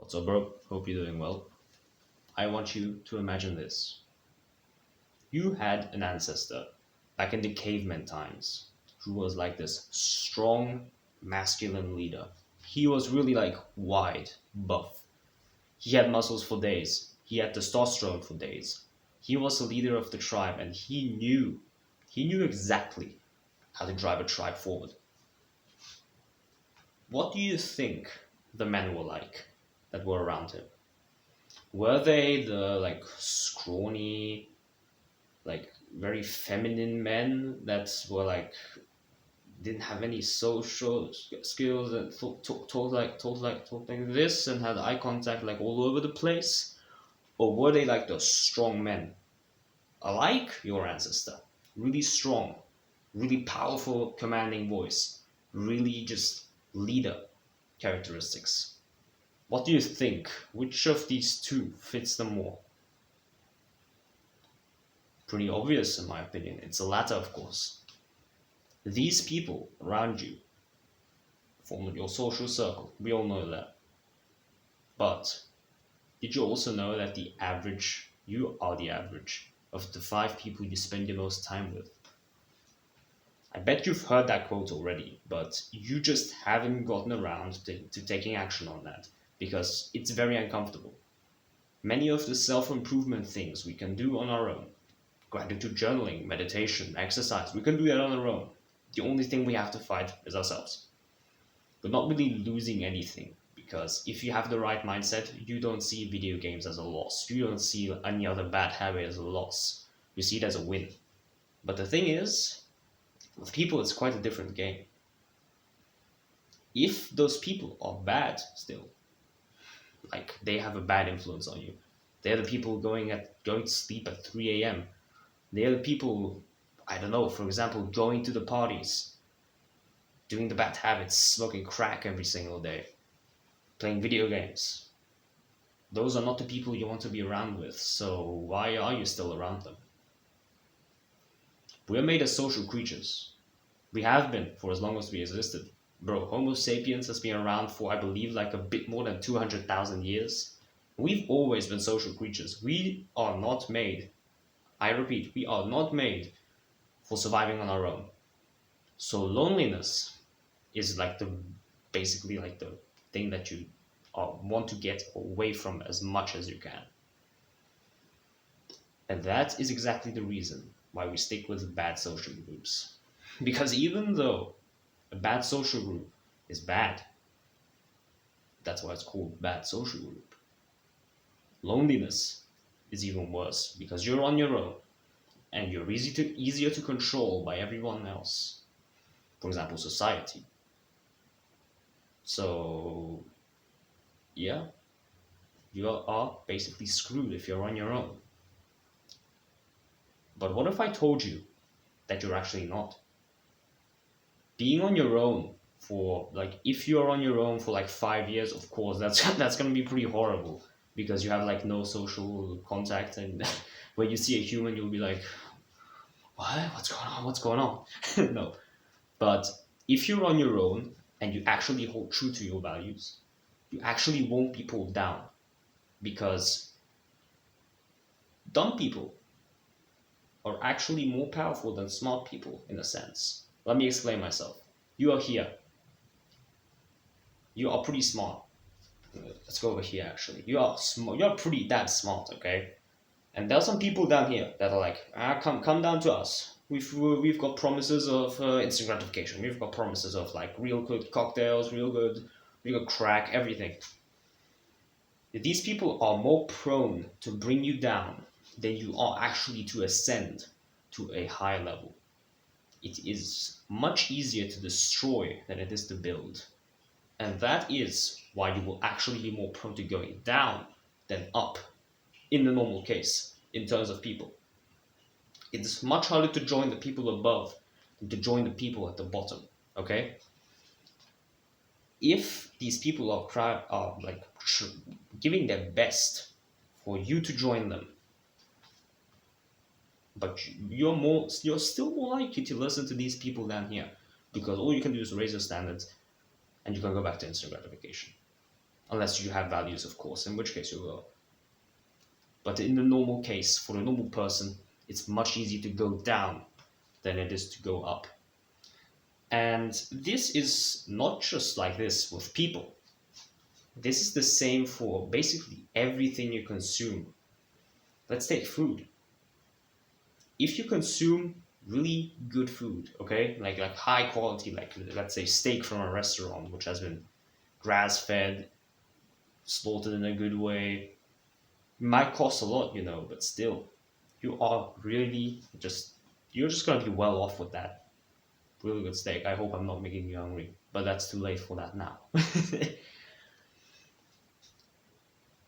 What's up, bro? Hope you're doing well. I want you to imagine this. You had an ancestor back in the caveman times who was like this strong, masculine leader. He was really like wide, buff. He had muscles for days. He had testosterone for days. He was the leader of the tribe and he knew exactly how to drive a tribe forward. What do you think the men were like that were around him? Were they the like scrawny, like very feminine men that were like didn't have any social skills and talked like this and had eye contact like all over the place, or were they like the strong men, like your ancestor, really strong, really powerful, commanding voice, really just leader characteristics? What do you think? Which of these two fits them more? Pretty obvious, in my opinion. It's the latter, of course. These people around you form your social circle. We all know that. But did you also know that you are the average of the five people you spend your most time with? I bet you've heard that quote already, but you just haven't gotten around to taking action on that because it's very uncomfortable. Many of the self improvement things we can do on our own, gratitude journaling, meditation, exercise, we can do that on our own. The only thing we have to fight is ourselves. But not really losing anything, because if you have the right mindset, you don't see video games as a loss. You don't see any other bad habit as a loss. You see it as a win. But the thing is, with people, it's quite a different game. If those people are bad still, like they have a bad influence on you, they're the people going to sleep at 3 a.m. They're the people, I don't know, for example, going to the parties, doing the bad habits, smoking crack every single day, playing video games. Those are not the people you want to be around with, so why are you still around them? We're made as social creatures. We have been for as long as we existed. Bro, Homo sapiens has been around for, I believe, like a bit more than 200,000 years. We've always been social creatures. We are not made, I repeat, we are not made for surviving on our own. So loneliness is like the basically like the thing that you want to get away from as much as you can. And that is exactly the reason why we stick with bad social groups. Because even though a bad social group is bad, that's why it's called bad social group. Loneliness is even worse because you're on your own and you're easier to control by everyone else. For example, society. So yeah, you are basically screwed if you're on your own. But what if I told you that you're actually not? Being on your own for like if you're on your own for like 5 years, of course that's that's gonna be pretty horrible because you have like no social contact and when you see a human you'll be like, what? What's going on? What's going on? No. But if you're on your own and you actually hold true to your values, you actually won't be pulled down because dumb people are actually more powerful than smart people in a sense. Let me explain myself. You are here. You are pretty smart. Let's go over here actually. You are smart. You are pretty damn smart, okay? And there are some people down here that are like, come down to us. We've got promises of instant gratification. We've got promises of like real good cocktails, real good crack, everything. These people are more prone to bring you down than you are actually to ascend to a higher level. It is much easier to destroy than it is to build. And that is why you will actually be more prone to going down than up in the normal case in terms of people. It's much harder to join the people above than to join the people at the bottom. Okay? If these people are like giving their best for you to join them, but you're still more likely to listen to these people down here because all you can do is raise your standards and you can go back to instant gratification. unless you have values, of course, in which case you'll go up. But in the normal case, for a normal person, it's much easier to go down than it is to go up. And this is not just like this with people. This is the same for basically everything you consume. Let's take food. If you consume really good food, okay, like high quality, like let's say steak from a restaurant which has been grass fed, slaughtered in a good way, it might cost a lot, but still, you are really just you're just gonna be well off with that really good steak. I hope I'm not making you hungry, but that's too late for that now.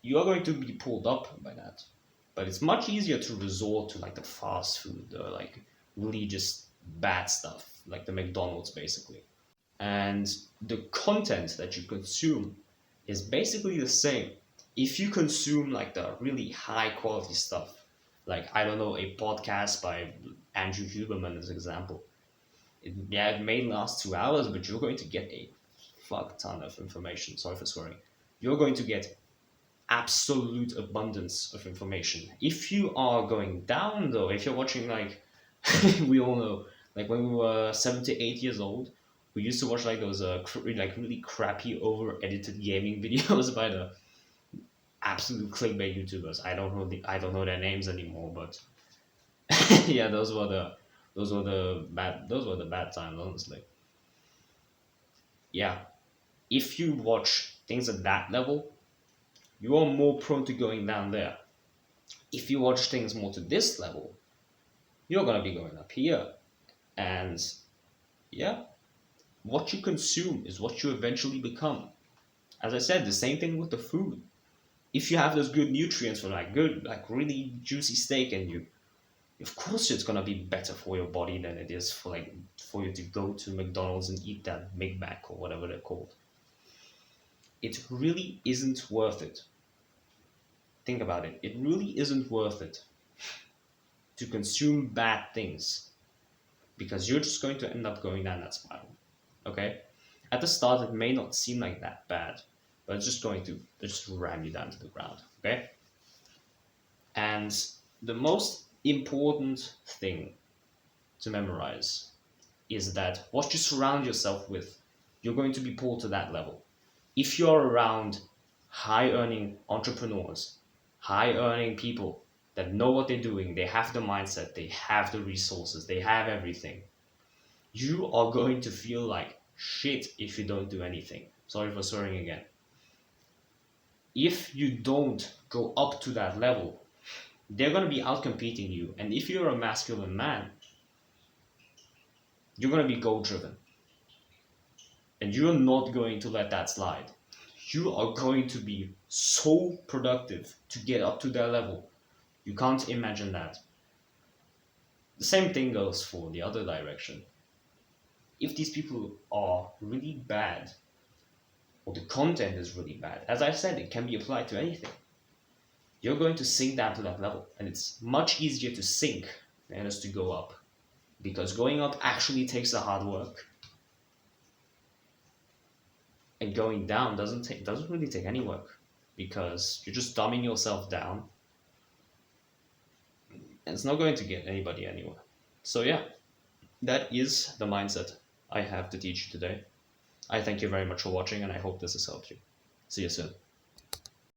You are going to be pulled up by that. But it's much easier to resort to like the fast food, like really just bad stuff, like the McDonald's basically. And the content that you consume is basically the same. If you consume like the really high quality stuff, like I don't know, a podcast by Andrew Huberman as an example, it may last 2 hours, but you're going to get a fuck ton of information. Sorry for swearing. You're going to get absolute abundance of information. If you are going down though, if you're watching like we all know, like when we were 7 to 8 years old, we used to watch like those like really crappy over edited gaming videos by the absolute clickbait YouTubers. I don't know their names anymore, but yeah, those were the bad times, honestly. Yeah, if you watch things at that level, you are more prone to going down there. If you watch things more to this level, you're gonna be going up here. And yeah, what you consume is what you eventually become. As I said, the same thing with the food. If you have those good nutrients from like good, like really juicy steak, and of course, it's gonna be better for your body than it is for you to go to McDonald's and eat that Big Mac or whatever they're called. It really isn't worth it. Think about it. It really isn't worth it to consume bad things because you're just going to end up going down that spiral. Okay? At the start, it may not seem like that bad, but it's just going to just ram you down to the ground. Okay? And the most important thing to memorize is that what you surround yourself with, you're going to be pulled to that level. If you're around high earning entrepreneurs, high earning people that know what they're doing, they have the mindset, they have the resources, they have everything, you are going to feel like shit if you don't do anything. Sorry for swearing again. If you don't go up to that level, they're going to be out competing you. And if you're a masculine man, you're going to be goal driven. And you're not going to let that slide. You are going to be so productive to get up to that level. You can't imagine that. The same thing goes for the other direction. If these people are really bad, or the content is really bad, as I said, it can be applied to anything. You're going to sink down to that level, and it's much easier to sink than it is to go up, because going up actually takes the hard work, and going down doesn't really take any work, because you're just dumbing yourself down, and it's not going to get anybody anywhere. So yeah, that is the mindset I have to teach you today. I thank you very much for watching, and I hope this has helped you. See you soon.